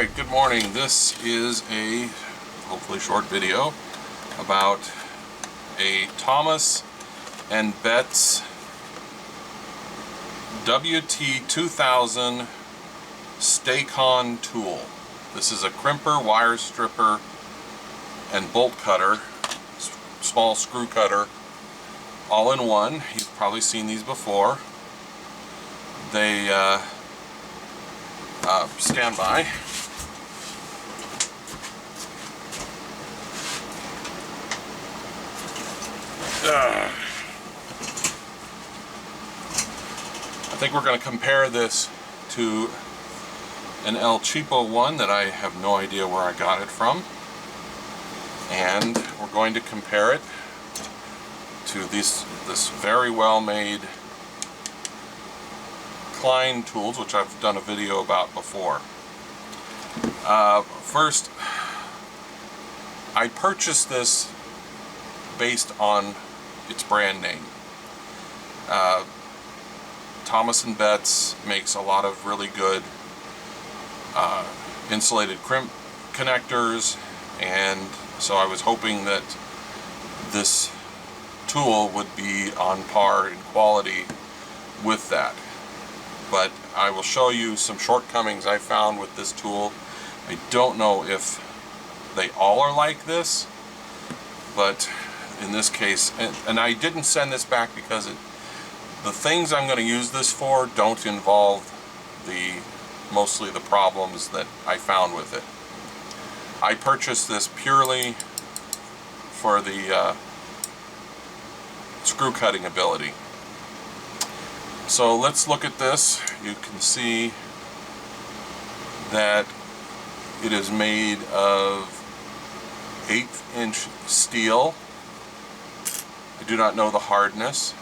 Alright, good morning. This is a hopefully short video about a Thomas and Betts WT2000 Stay-Con tool. This is a crimper, wire stripper, and bolt cutter, small screw cutter, all in one. You've probably seen these before. They stand by. I think we're going to compare this to an El Cheapo one that I have no idea where I got it from, and we're going to compare it to this very well made Klein tools, which I've done a video about before. First, I purchased this based on its brand name. Thomas & Betts makes a lot of really good insulated crimp connectors, and so I was hoping that this tool would be on par in quality with that. But I will show you some shortcomings I found with this tool. I don't know if they all are like this, but in this case, and I didn't send this back because the things I'm going to use this for don't involve mostly the problems that I found with it. I purchased this purely for the screw cutting ability. So let's look at this. You can see that it is made of 1/8" steel. I do not know the hardness.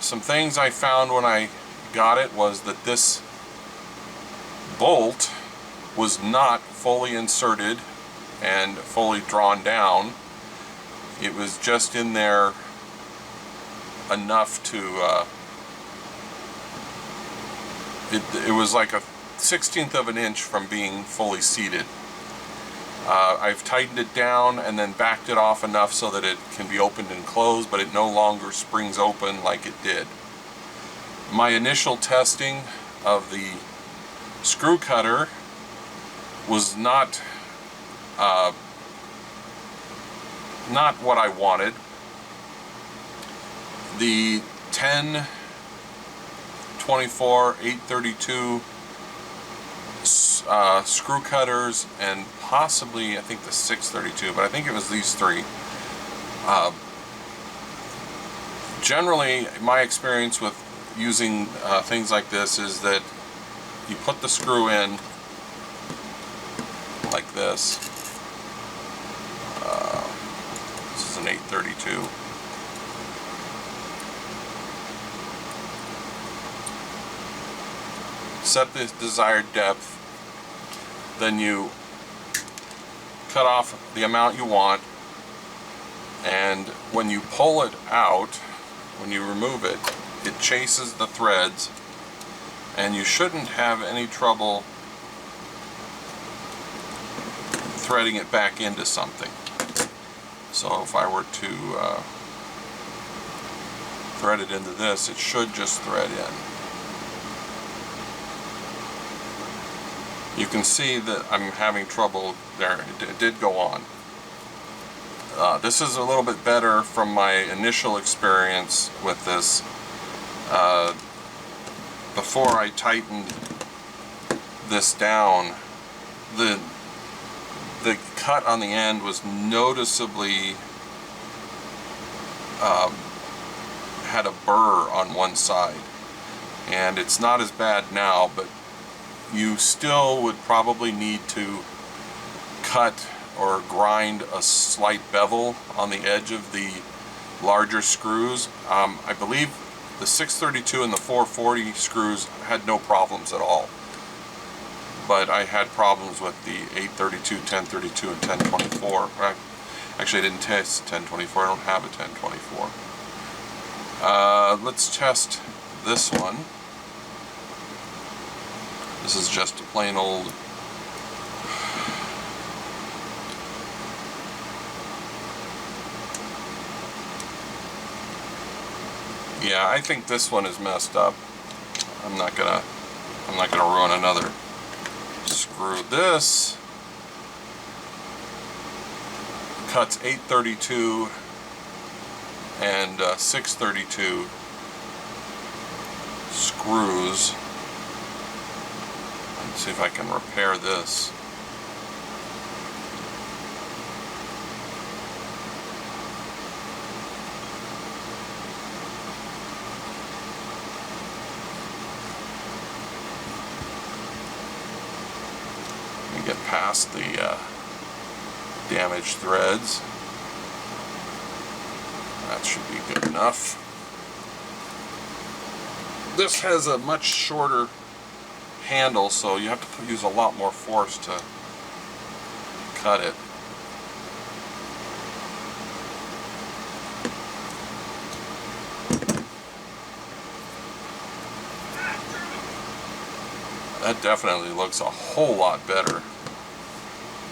Some things I found when I got it was that this bolt was not fully inserted and fully drawn down. It was just in there enough to it was like a 1/16 of an inch from being fully seated. I've tightened it down and then backed it off enough so that it can be opened and closed, but it no longer springs open like it did. My initial testing of the screw cutter was not what I wanted. The 10, 24, 832 screw cutters, and possibly I think the 632, but I think it was these three. Generally, my experience with using things like this is that you put the screw in like this. This is an 832. Set the desired depth, then you cut off the amount you want, and when you pull it out, when you remove it, it chases the threads, and you shouldn't have any trouble threading it back into something. So if I were to thread it into this, it should just thread in. You can see that I'm having trouble there. It did go on. This is a little bit better from my initial experience with this. Before I tightened this down, the cut on the end was noticeably had a burr on one side, and it's not as bad now, but you still would probably need to cut or grind a slight bevel on the edge of the larger screws. I believe the 632 and the 440 screws had no problems at all, but I had problems with the 832, 1032, and 1024. Actually, I didn't test 1024. I don't have a 1024. Let's test this one. This is just a plain old yeah, I think this one is messed up. I'm not gonna ruin another screw. This cuts 832 and 632 screws. Let's see if I can repair this. Let me get past the damaged threads. That should be good enough. This has a much shorter handle, so you have to use a lot more force to cut it. That definitely looks a whole lot better.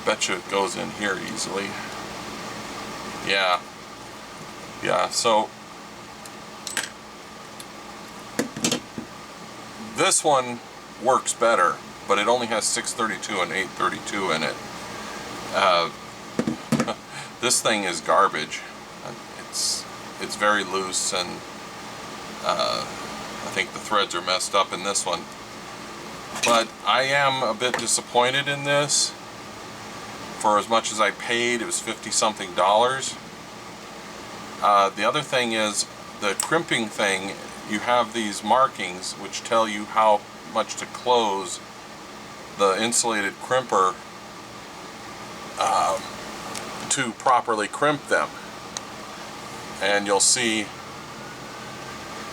Bet you it goes in here easily. Yeah. Yeah, so this one works better, but it only has 632 and 832 in it. This thing is garbage. It's very loose, and I think the threads are messed up in this one. But I am a bit disappointed in this. For as much as I paid, it was $50-something. The other thing is the crimping thing. You have these markings which tell you how much to close the insulated crimper to properly crimp them. And you'll see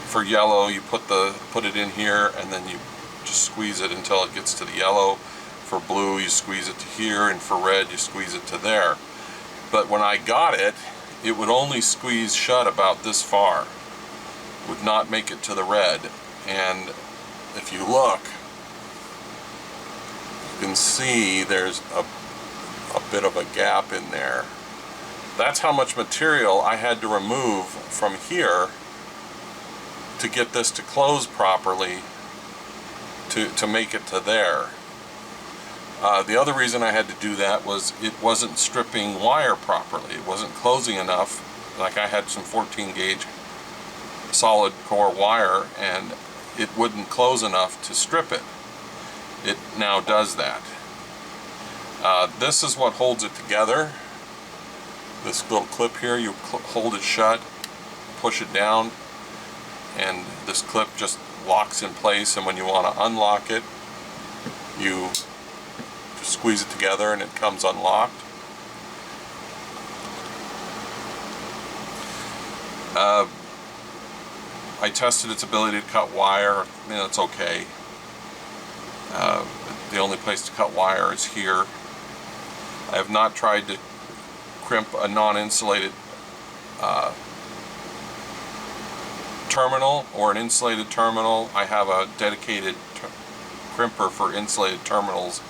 for yellow you put it in here, and then you just squeeze it until it gets to the yellow. For blue you squeeze it to here, and for red you squeeze it to there. But when I got it, it would only squeeze shut about this far. Would not make it to the red. And if you look, you can see there's a bit of a gap in there. That's how much material I had to remove from here to get this to close properly to make it to there. The other reason I had to do that was it wasn't stripping wire properly. It wasn't closing enough. Like, I had some 14 gauge solid core wire, and it wouldn't close enough to strip it. It now does that. This is what holds it together. This little clip here, you hold it shut, push it down, and this clip just locks in place, and when you want to unlock it, you squeeze it together and it comes unlocked. I tested its ability to cut wire. It's okay. The only place to cut wire is here. I have not tried to crimp a non-insulated terminal or an insulated terminal. I have a dedicated crimper for insulated terminals.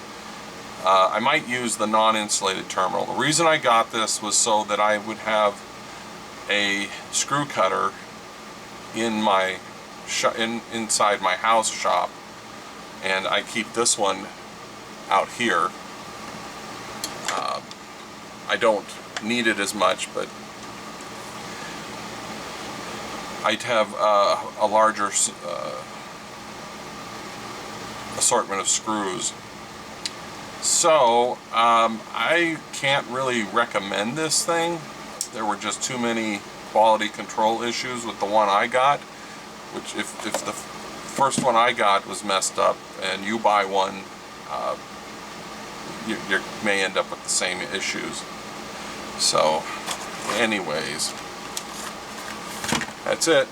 I might use the non-insulated terminal. The reason I got this was so that I would have a screw cutter in my inside my house shop, and I keep this one out here. I don't need it as much, but I'd have a larger assortment of screws. So I can't really recommend this thing. There were just too many quality control issues with the one I got, which if the first one I got was messed up and you buy one, you may end up with the same issues. So anyways, that's it.